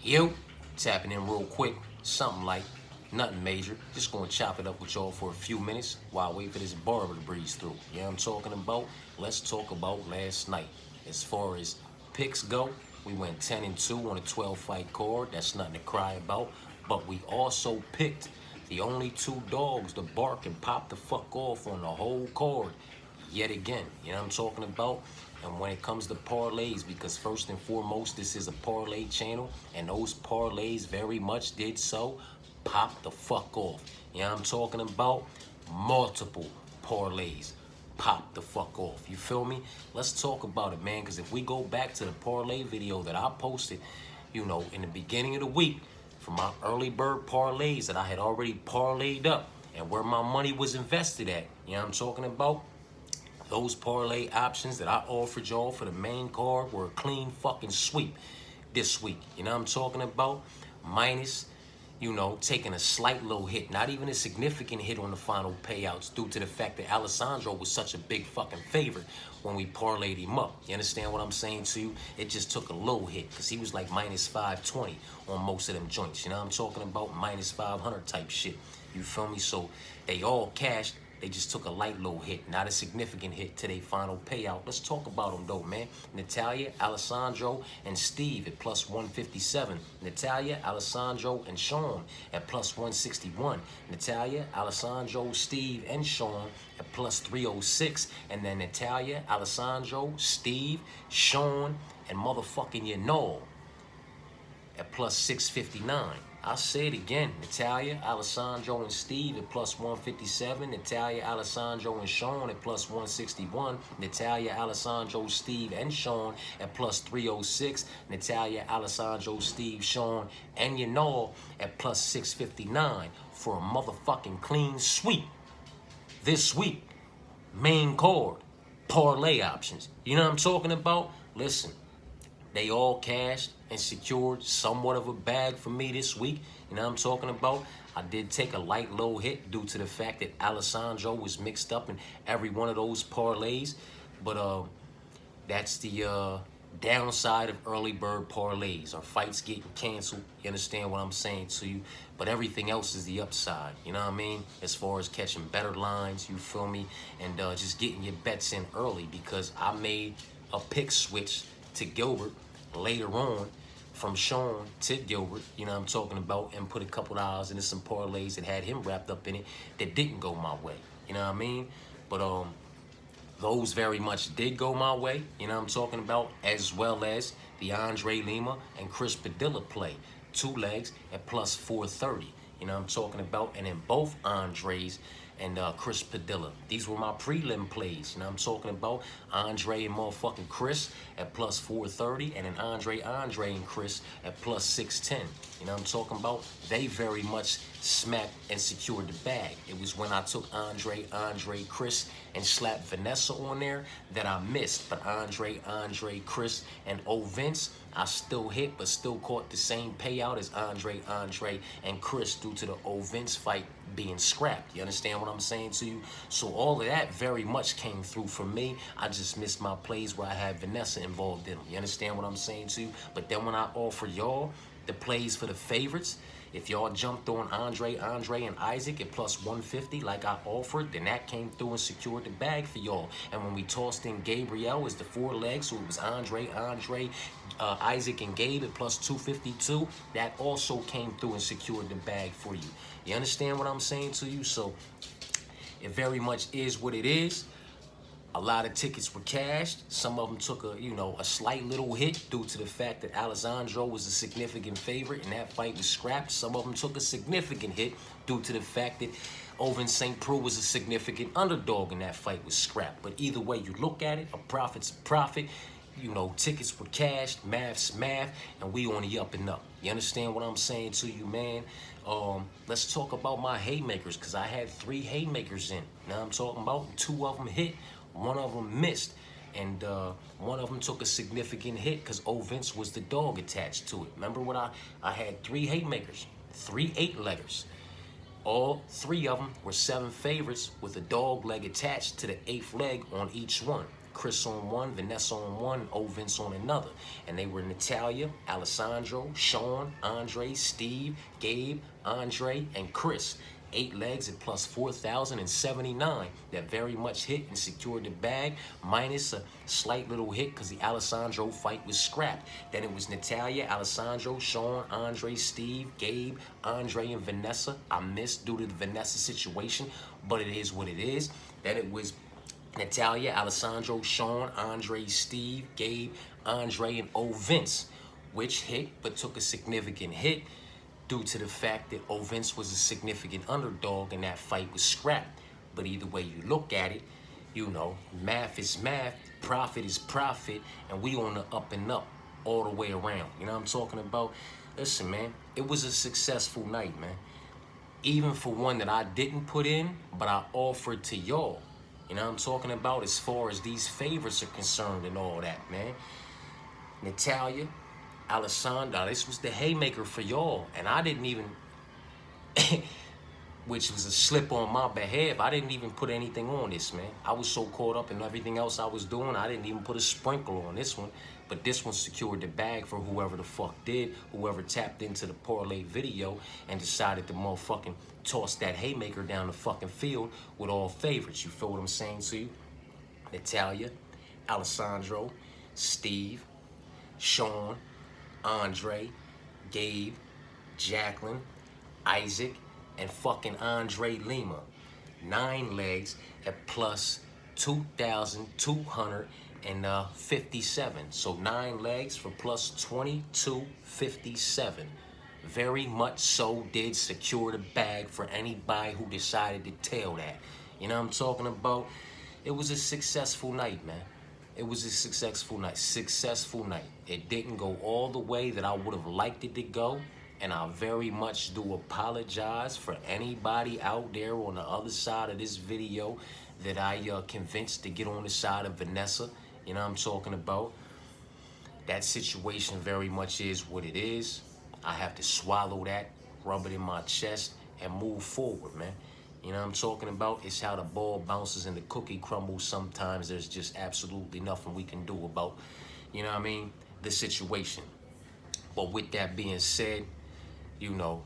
Yo, tapping in real quick, something like nothing major. Just gonna chop it up with y'all for a few minutes while I wait for this barber to breeze through. You know what I'm talking about? Let's talk about last night. As far as picks go, we went 10 and 2 on a 12 fight card. That's nothing to cry about. But we also picked the only two dogs to bark and pop the fuck off on the whole card yet again. You know what I'm talking about? And when it comes to parlays, because first and foremost, this is a parlay channel, and those parlays very much did so pop the fuck off. You know what I'm talking about? Multiple parlays pop the fuck off. You feel me? Let's talk about it, man, because if we go back to the parlay video that I posted, you know, in the beginning of the week, for my early bird parlays that I had already parlayed up and where my money was invested at, you know what I'm talking about? Those parlay options that I offered y'all for the main card were a clean fucking sweep this week. You know what I'm talking about? Minus, you know, taking a slight little hit, not even a significant hit on the final payouts due to the fact that Alessandro was such a big fucking favorite when we parlayed him up. You understand what I'm saying to you? It just took a little hit because he was like minus 520 on most of them joints. You know what I'm talking about? Minus 500 type shit. You feel me? So they all cashed. They just took a light little hit, not a significant hit to their final payout. Let's talk about them though, man. Natalia, Alessandro, and Steve at plus 157. Natalia, Alessandro, and Sean at plus 161. Natalia, Alessandro, Steve, and Sean at plus 306. And then Natalia, Alessandro, Steve, Sean, and motherfucking at plus 659. I'll say it again. Natalia, Alessandro, and Steve at plus 157. Natalia, Alessandro, and Sean at plus 161. Natalia, Alessandro, Steve, and Sean at plus 306. Natalia, Alessandro, Steve, Sean, and at plus 659 for a motherfucking clean sweep this week. Main card, parlay options. You know what I'm talking about? Listen. They all cashed and secured somewhat of a bag for me this week. You know what I'm talking about? I did take a light low hit due to the fact that Alessandro was mixed up in every one of those parlays. But that's the downside of early bird parlays. Our fights getting canceled. You understand what I'm saying to you? But everything else is the upside. You know what I mean? As far as catching better lines, you feel me? And just getting your bets in early because I made a pick switch to Gilbert later on from Sean to Gilbert, you know what I'm talking about, and put a couple dollars into some parlays that had him wrapped up in it that didn't go my way, you know what I mean? But those very much did go my way, you know what I'm talking about, as well as the Andre Lima and Chris Padilla play, 2 legs at plus 430, you know what I'm talking about, and in both Andres and Chris Padilla. These were my prelim plays. You know what I'm talking about? Andre and motherfucking Chris at plus 430, and then Andre and Chris at plus 610. You know what I'm talking about? They very much smacked and secured the bag. It was when I took Andre, Chris, and slapped Vanessa on there that I missed. But Andre, Chris, and Vince, I still hit, but still caught the same payout as Andre, and Chris due to the Vince fight being scrapped. You understand what I'm saying to you? So all of that very much came through for me. I just missed my plays where I had Vanessa involved in them. You understand what I'm saying to you? But then when I offered y'all the plays for the favorites, if y'all jumped on Andre, and Isaac at plus 150 like I offered, then that came through and secured the bag for y'all. And when we tossed in Gabriel as the 4 legs, so it was Andre, Isaac, and Gabe at plus 252, that also came through and secured the bag for you. You understand what I'm saying to you? So it very much is what it is. A lot of tickets were cashed. Some of them took a slight little hit due to the fact that Alessandro was a significant favorite and that fight was scrapped. Some of them took a significant hit due to the fact that Oven St. Preux was a significant underdog and that fight was scrapped. But either way you look at it, a profit's a profit. You know, tickets were cashed, math's math, and we on the up and up. You understand what I'm saying to you, man? Let's talk about my haymakers, because I had 3 haymakers in. Now I'm talking about 2 of them hit. 1 of them missed, and 1 of them took a significant hit because Vince was the dog attached to it. Remember what I had 3 haymakers, 3 8-leggers. All 3 of them were 7 favorites with a dog leg attached to the 8th leg on each one. Chris on one, Vanessa on one, O Vince on another. And they were Natalia, Alessandro, Sean, Andre, Steve, Gabe, Andre, and Chris. 8 legs at plus 4,079 that very much hit and secured the bag, minus a slight little hit because the Alessandro fight was scrapped. Then it was Natalia, Alessandro, Sean, Andre, Steve, Gabe, Andre, and Vanessa. I missed due to the Vanessa situation, but it is what it is. Then it was Natalia, Alessandro, Sean, Andre, Steve, Gabe, Andre, and O Vince, which hit but took a significant hit due to the fact that O Vince was a significant underdog and that fight was scrapped. But either way you look at it, you know, math is math, profit is profit, and we on the up and up all the way around. You know what I'm talking about? Listen, man, it was a successful night, man. Even for one that I didn't put in, but I offered to y'all. You know what I'm talking about as far as these favorites are concerned and all that, man. Natalia, Alessandra, this was the haymaker for y'all, and I didn't even, which was a slip on my behalf, I didn't even put anything on this, man. I was so caught up in everything else I was doing, I didn't even put a sprinkle on this one, but this one secured the bag for whoever the fuck did, whoever tapped into the parlay video and decided to motherfucking toss that haymaker down the fucking field with all favorites. You feel what I'm saying to you? Natalia, Alessandro, Steve, Sean, Andre, Gabe, Jacqueline, Isaac, and fucking Andre Lima. 9 legs at plus 2,257. So 9 legs for plus 2257. Very much so did secure the bag for anybody who decided to tail that. You know what I'm talking about? It was a successful night, man. It was a successful night. Successful night. It didn't go all the way that I would have liked it to go. And I very much do apologize for anybody out there on the other side of this video that I convinced to get on the side of Vanessa. You know what I'm talking about? That situation very much is what it is. I have to swallow that, rub it in my chest, and move forward, man. You know what I'm talking about? It's how the ball bounces and the cookie crumbles. Sometimes there's just absolutely nothing we can do about, you know what I mean, the situation. But with that being said, you know,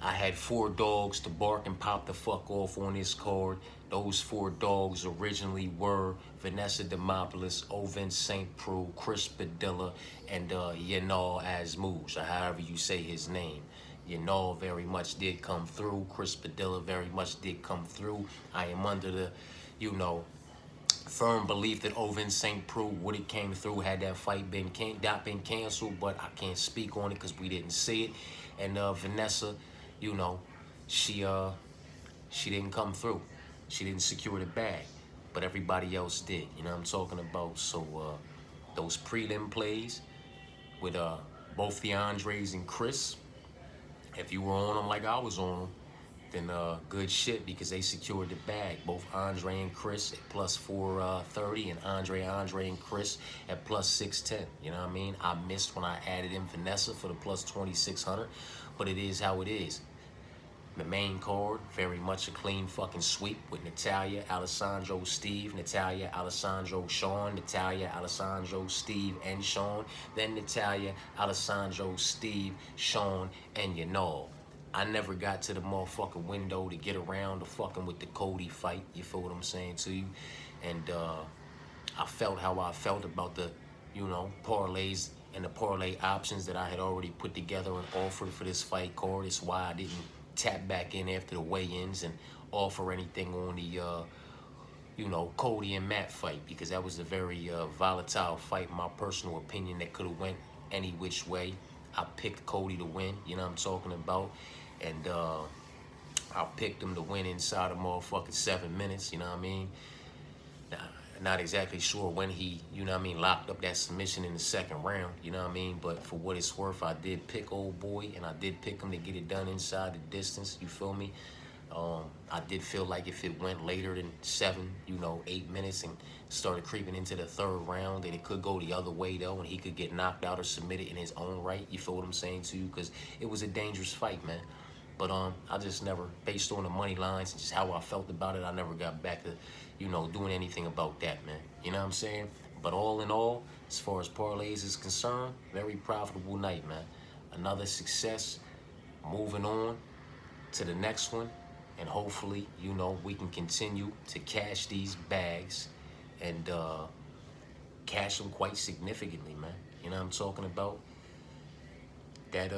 I had 4 dogs to bark and pop the fuck off on this card. Those 4 dogs originally were Vanessa Demopoulos, Ovin St. Preux, Chris Padilla, and Yanal Azmouj, or however you say his name. Yanal very much did come through. Chris Padilla very much did come through. I am under the, you know, firm belief that Ovin St. Preux would have came through had that fight not been canceled, but I can't speak on it because we didn't see it. And Vanessa, you know, she didn't come through. She didn't secure the bag, but everybody else did. You know what I'm talking about? So those prelim plays with both the Andres and Chris, if you were on them like I was on them, then good shit, because they secured the bag. Both Andre and Chris at plus 430 and Andre and Chris at plus 610. You know what I mean? I missed when I added in Vanessa for the plus 2600, but it is how it is. The main card, very much a clean fucking sweep with Natalia, Alessandro, Steve, Natalia, Alessandro, Sean, Natalia, Alessandro, Steve, and Sean. Then Natalia, Alessandro, Steve, Sean, and Yanal. I never got to the motherfucking window to get around to fucking with the Cody fight. You feel what I'm saying to you? And I felt how I felt about the, you know, parlays and the parlay options that I had already put together and offered for this fight card. It's why I didn't tap back in after the weigh-ins and offer anything on the, you know, Cody and Matt fight, because that was a very volatile fight, in my personal opinion, that could have went any which way. I picked Cody to win, you know what I'm talking about, and I picked him to win inside of motherfucking 7 minutes, you know what I mean? Not exactly sure when he, you know what I mean, locked up that submission in the 2nd round, you know what I mean? But for what it's worth, I did pick old boy, and I did pick him to get it done inside the distance, you feel me? I did feel like if it went later than 7, you know, 8 minutes and started creeping into the 3rd round, that it could go the other way, though, and he could get knocked out or submitted in his own right, you feel what I'm saying to you? Because it was a dangerous fight, man. But I just never, based on the money lines and just how I felt about it, I never got back to, doing anything about that, man. You know what I'm saying? But all in all, as far as parlays is concerned, very profitable night, man. Another success. Moving on to the next one, and hopefully, we can continue to cash these bags and cash them quite significantly, man. You know what I'm talking about? That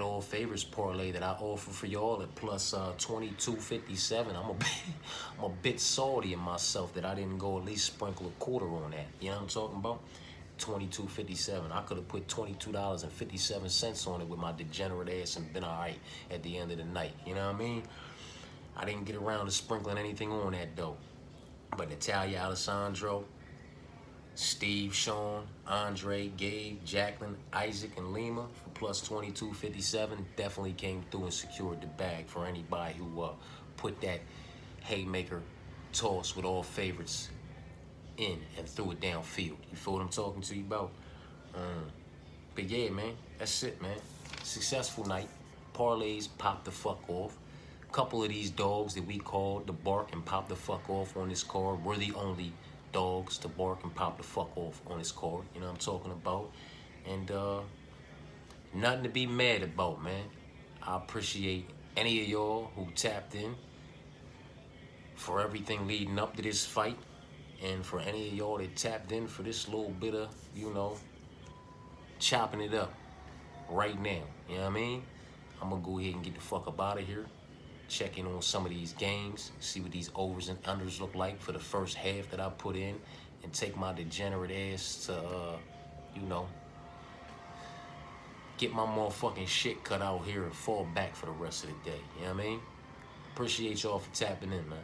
all favors parlay that I offer for y'all at plus 22.57. I'm a bit salty in myself that I didn't go at least sprinkle a quarter on that. You know what I'm talking about? 22.57. I could have put $22.57 on it with my degenerate ass and been all right at the end of the night. You know what I mean? I didn't get around to sprinkling anything on that though. But Natalia Alessandro, Steve, Sean, Andre, Gabe, Jacqueline, Isaac, and Lima for plus 22.57 definitely came through and secured the bag for anybody who put that haymaker toss with all favorites in and threw it downfield. You feel what I'm talking to you about? But yeah, man, that's it, man. Successful night. Parlays popped the fuck off. Couple of these dogs that we called to bark and pop the fuck off on this card were the only dogs to bark and pop the fuck off on this card. You know what I'm talking about? And nothing to be mad about, man. I appreciate any of y'all who tapped in for everything leading up to this fight. And for any of y'all that tapped in for this little bit of, chopping it up right now. You know what I mean? I'm going to go ahead and get the fuck up out of here. Check in on some of these games. See what these overs and unders look like for the first half that I put in. And take my degenerate ass to, get my motherfucking shit cut out here and fall back for the rest of the day. You know what I mean? Appreciate y'all for tapping in, man.